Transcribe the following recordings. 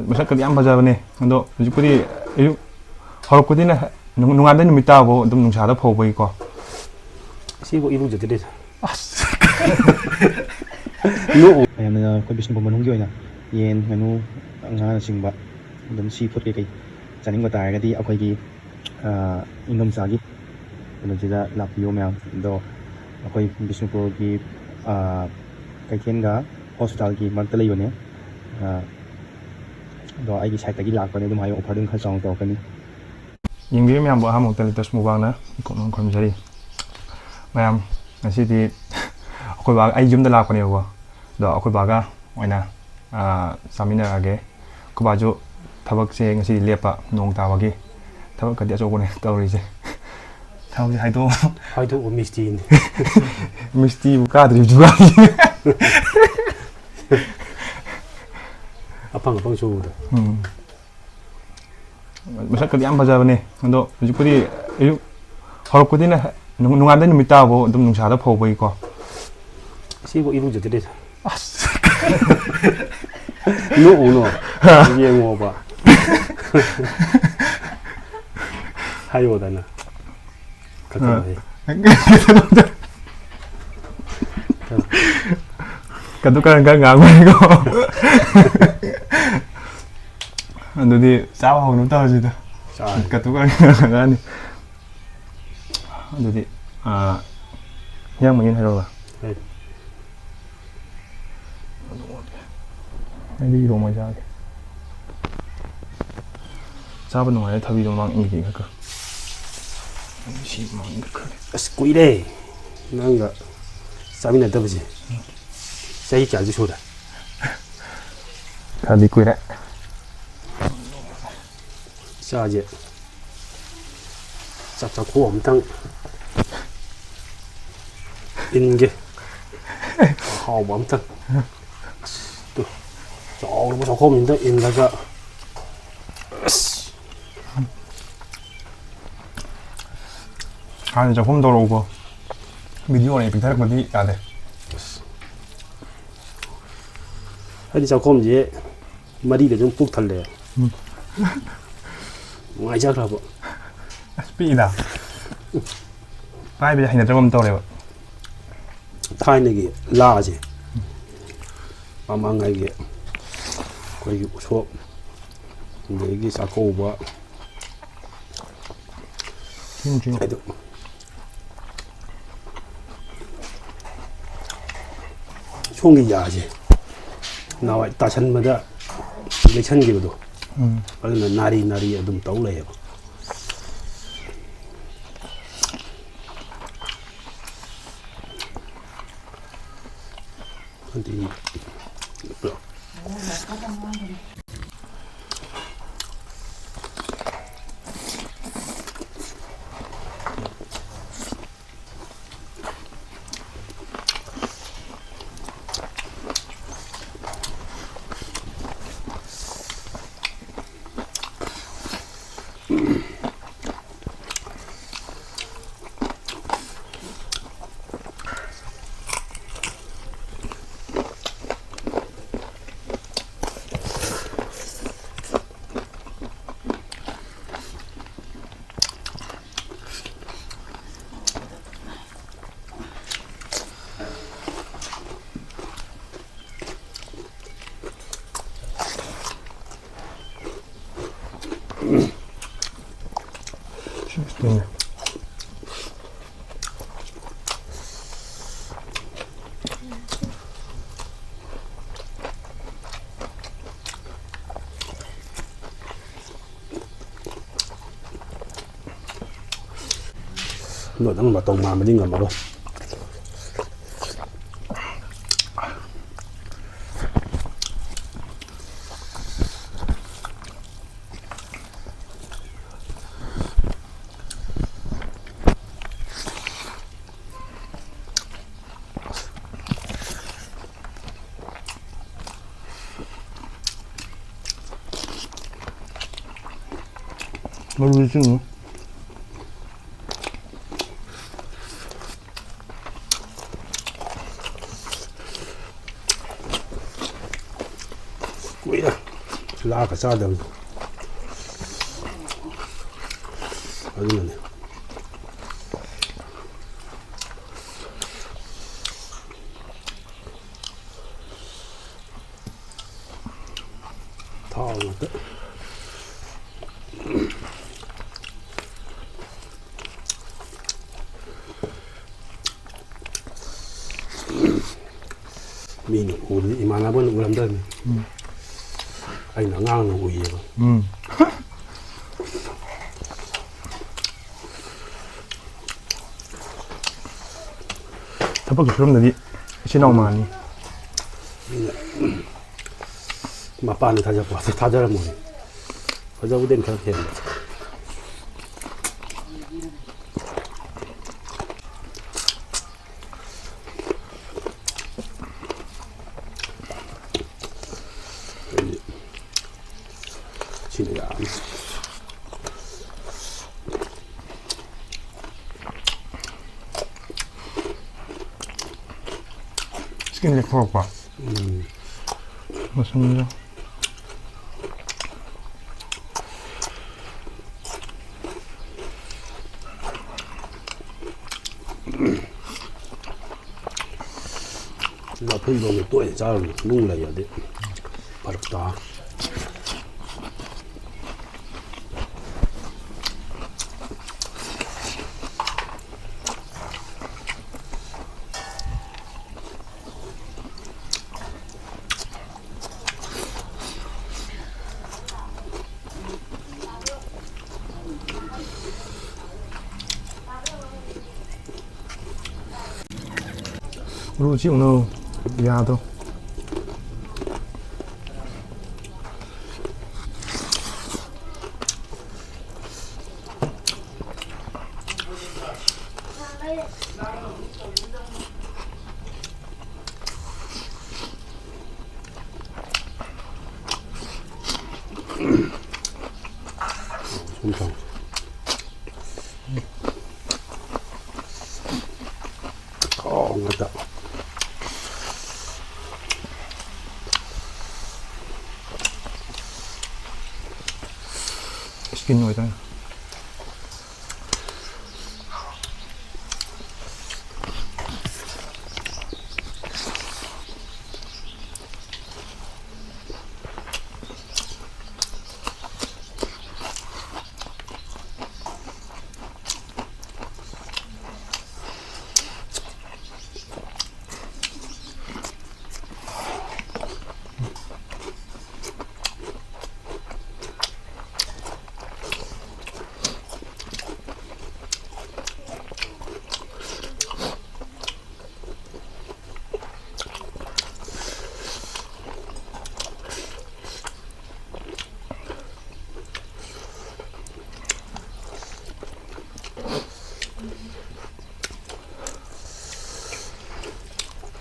ꯃꯁꯛꯀꯗꯤ ꯌꯥꯝ ꯐꯖꯕꯅꯦ ꯑꯗꯣ ꯍꯧꯖꯤꯛꯄꯨꯗꯤ ꯑꯌꯨꯛ ꯍꯧꯔꯛꯄꯗꯤꯅ ꯅꯣꯡꯉꯥꯟꯗꯩ ꯅꯨꯃꯤꯠ ꯇꯥꯕꯐꯥꯎ ꯑꯗꯨꯝ ꯅꯨꯡꯁꯥꯗ ꯐꯧꯕꯒꯤꯀꯣ ꯁꯤꯕꯨ ꯏꯔꯨꯖꯗ꯭ꯔꯦ ꯑꯁ ꯌꯥꯝꯅ ꯑꯩꯈꯣꯏ ꯕꯤꯁꯅꯨꯄꯨꯔ ꯃꯅꯨꯡꯒꯤ ꯑꯣꯏꯅ ꯌꯦꯟ ꯉꯥꯅꯨ ꯉꯥꯅꯆꯤꯡꯕ ꯑꯗꯨꯝ ꯁꯤ ꯐꯨꯗ ꯀꯩꯀꯩ ꯆꯥꯅꯤꯡꯕ ꯇꯥꯔꯒꯗꯤ ꯑꯩꯈꯣꯏꯒꯤ ꯏꯪꯗꯣꯝꯆꯥꯒꯤ ꯀꯩꯅꯣꯁꯤꯗ ꯂꯥꯛꯄꯤꯌꯣ ꯃꯌꯥꯝ ꯑꯗꯣ ꯑꯩꯈꯣꯏ ꯕꯤꯁꯅꯨꯄꯨꯔꯒꯤ ꯀꯩꯊꯦꯜꯒ ꯍꯣꯁꯄꯤꯇꯥꯜꯒꯤ ꯃꯔꯛꯇ ꯂꯩꯕꯅꯦ ꯑꯗꯣ ꯑꯩꯒꯤ ꯁꯥꯏꯠꯇꯒꯤ ꯂꯥꯛꯄꯅꯦ ꯑꯗꯨꯝ ꯍꯥꯏꯌꯣ ꯑꯣꯐꯔ ꯑꯗꯨꯝ ꯈꯔ ꯆꯥꯎꯅ ꯇꯧꯔꯛꯀꯅꯤ ꯌꯦꯡꯕꯤꯔꯤꯕ ꯃꯌꯥꯝꯕꯨ ꯑꯍꯥꯟꯕꯃꯛꯇ ꯂꯤꯇꯁ ꯃꯨꯛꯕꯥꯡꯅ ꯀꯣꯛꯅ ꯈꯨꯔꯨꯝꯖꯔꯤ ꯃꯌꯥꯝ ꯉꯁꯤꯗꯤ ꯑꯩꯈꯣꯏ ꯕꯥꯒ ꯑꯩ ꯌꯨꯝꯗ ꯂꯥꯛꯄꯅꯦꯕꯀꯣ ꯑꯗꯣ ꯑꯩꯈꯣꯏ ꯕꯥꯒ ꯑꯣꯏꯅ ꯆꯥꯃꯤꯟꯅꯔꯛꯑꯒꯦ ꯑꯩꯈꯣꯏ ꯕꯥꯁꯨ ꯊꯕꯛꯁꯦ ꯉꯁꯤꯗꯤ ꯂꯦꯞꯄ ꯅꯣꯡ ꯇꯥꯕꯒꯤ ꯊꯕꯛꯀꯗꯤ ꯑꯆꯧꯕꯅꯦ ꯇꯧꯔꯤꯁꯦ ꯊꯕꯛꯁꯦ ꯍꯥꯏꯗꯣꯛꯑꯣ ꯃꯤꯁꯇꯤꯅꯤ ꯃꯤꯁꯇꯤꯕꯨ ꯀꯥꯗ꯭ꯔꯤꯕꯁꯨ ꯑꯐꯪ ꯑꯐꯪ ꯁꯨꯕꯗꯣ ꯃꯁꯛꯀꯗꯤ ꯌꯥꯝ ꯐꯖꯕꯅꯦ ꯑꯗꯣ ꯍꯧꯖꯤꯛꯄꯨꯗꯤ ꯑꯌꯨꯛ ꯍꯧꯔꯛꯄꯗꯤꯅ ꯅꯣꯡꯉꯥꯟꯗꯩ ꯅꯨꯃꯤꯠ ꯇꯥꯕꯐꯥꯎ ꯑꯗꯨꯝ ꯅꯨꯡꯁꯥꯗ ꯐꯧꯕꯒꯤꯀꯣ ꯁꯤꯕꯨ ꯏꯔꯨꯖꯗ꯭ꯔꯦ ꯑꯁ ꯅꯣꯛꯎꯅꯣ ꯌꯦꯡꯉꯣꯕ ꯍꯥꯏꯌꯣꯗꯅ ꯈꯠꯇꯅꯍꯦ ꯀꯗꯨ ꯀꯔꯝ ꯈꯔ ꯉꯥꯡꯕꯅꯤꯀꯣ ꯑꯗꯨꯗꯤ ꯆꯥꯕ ꯍꯧꯅꯕ ꯇꯧꯔꯁꯤꯗ ꯀꯗꯨ ꯀꯔꯝ ꯉꯥꯡꯉꯅꯤ ꯑꯗꯨꯗꯤ ꯍꯤꯌꯥꯡ ꯃꯌꯦꯟ ꯍꯥꯏꯔꯛꯑꯣ ꯑꯩꯗꯤ ꯏꯔꯣꯝꯕ ꯆꯥꯒꯦ ꯆꯥꯕ ꯅꯨꯡꯉꯥꯏꯔꯦ ꯊꯕꯤꯗꯣ ꯃꯃꯥꯡ ꯏꯟꯈꯤ ꯈꯔ ꯁꯤ ꯃꯃꯥꯡ ꯈꯔ ꯑꯁ ꯀꯨꯏꯔꯦ ꯅꯪꯒ ꯆꯥꯃꯤꯟꯅꯗꯕꯁꯦ ꯆꯍꯤ ꯀꯌꯥꯗꯤ ꯁꯨꯔꯦ ꯈꯔꯗꯤ ꯀꯨꯏꯔꯦ ꯆꯥꯁꯦ ꯆꯥꯛ ꯆꯥꯊꯣꯛ ꯑꯝꯇꯪ 인게 하고 아무튼 또 조금 조금인데 인가가 ꯍꯥꯟꯅ ꯆꯥꯛꯈꯨꯝ ꯇꯧꯔꯛꯎꯀꯣ ꯚꯤꯗꯤꯑꯣꯅꯦ ꯄꯤꯊꯔꯛꯄꯗꯤ ꯌꯥꯗꯦ ꯍꯥꯏꯗꯤ ꯆꯥꯛꯈꯨꯝꯁꯦ ꯃꯔꯤꯗ ꯁꯨꯝ ꯄꯨꯛ ꯊꯜꯂꯦ ꯅꯨꯡꯉꯥꯏꯖꯈ꯭ꯔꯕ ꯑꯁ ꯄꯤꯛꯏꯗ ꯄꯥꯏꯕꯁꯦ ꯍꯩꯅꯗꯕ ꯑꯃ ꯇꯧꯔꯦꯕ ꯊꯥꯏꯅꯒꯤ ꯂꯥꯁꯦ ꯃꯃꯥꯡꯉꯩꯒꯤ ꯑꯩꯈꯣꯏꯒꯤ ꯎꯁꯣꯞ ꯑꯗꯒꯤ ꯆꯥꯛꯀꯧꯕ ꯍꯥꯏꯗꯣ ꯁꯣꯝꯒꯤ ꯌꯥꯁꯦ ꯅꯍꯥꯟꯋꯥꯏ ꯇꯥꯁꯟꯕꯗ ꯂꯩꯁꯟꯈꯤꯕꯗꯣ ꯑꯗꯨꯅ ꯅꯥꯔꯤ ꯅꯥꯔꯤ ꯑꯗꯨꯝ ꯇꯧ ꯂꯩꯌꯦꯕ ꯑꯗꯨꯗꯤ ꯅꯪ ꯃꯇꯧ ꯃꯥꯟꯕꯗꯤ ꯉꯝꯃꯔꯣꯏ 모르겠지 뭐. 꾸이다 라가 चादबदो अदुनने थाव ngata Mini uri imanabon ulamdan aina ngang na uiba ꯊꯕꯛ ꯁꯨꯔꯝꯗꯗꯤ ꯏꯆꯤꯟ ꯏꯅꯥꯎ ꯃꯥꯅꯤ mapani 타자고 타자라모니 가자고된 그렇게 했는데 진짜 치킨 이제 구워봐 맞습니다 나 편도는 또 잘 녹라야 돼 바랍다 그리고 지금 오늘 야도 솜탕 맞다 치킨 여기다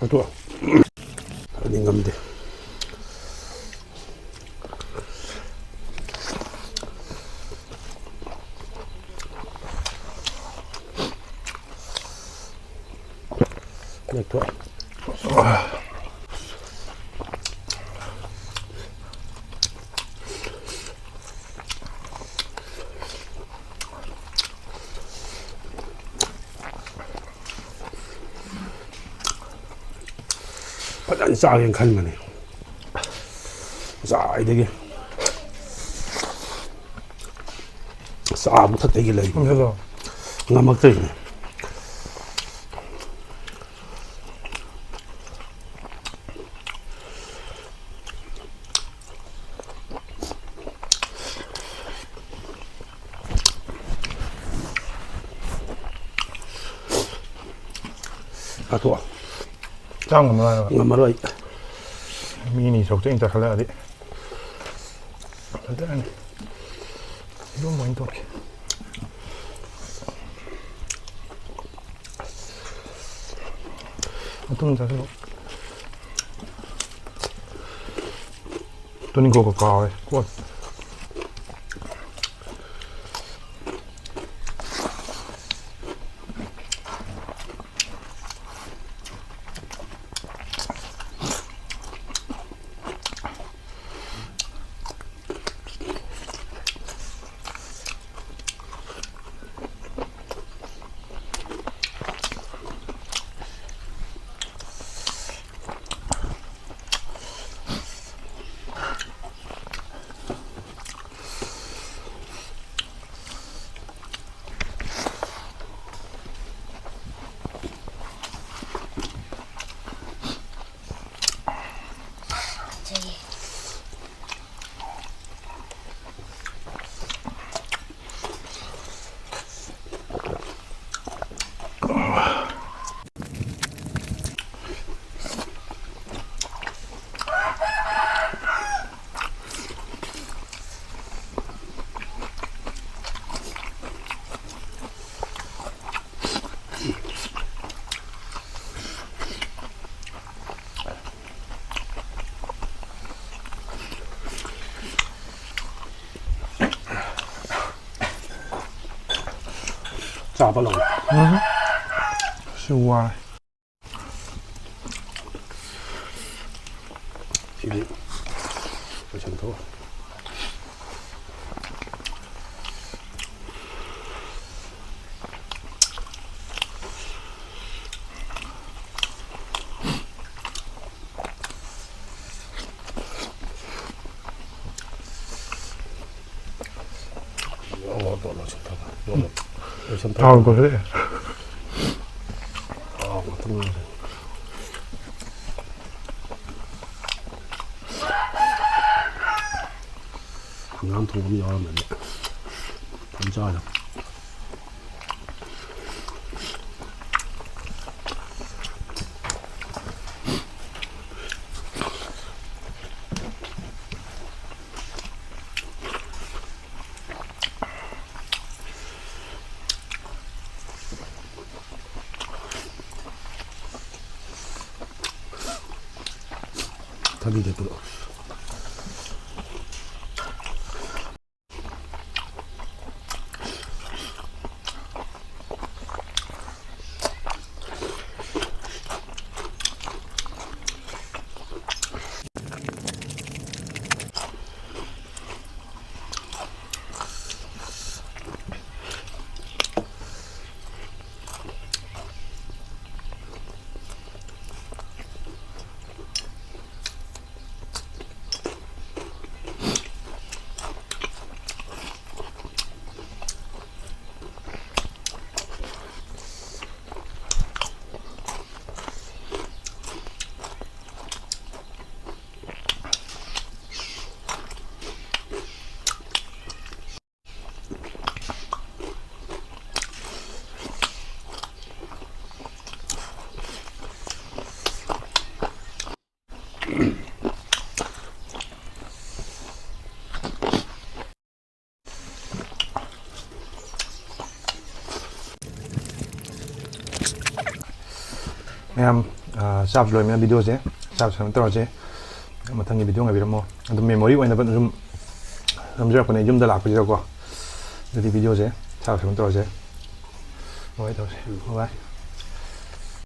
좋아 어딘 가면 돼 네, 좋아 파잔 싸게 간만에 싸이 되게 싸부터 되길래 이거 그래서 나막들이네 아 좋아 짱 엄마야 엄마로 미니 적정 인자 갈라야 돼 일단 이건 뭐 인도 어떤 자세로 돈이 그거 가해 뭐炸不冷，是哇，皮皮，我拳头。我拳头吧，我拳头。好过来。啊，我疼了。俺同我们要了没的，他们家的。他理解不了。mayam sab loi me video se sab sam tor se mathang video ngai biramo adu memory oina ban zum ramjak pane yum da lak pa ko adu video se sab sam tor se oi tor se bye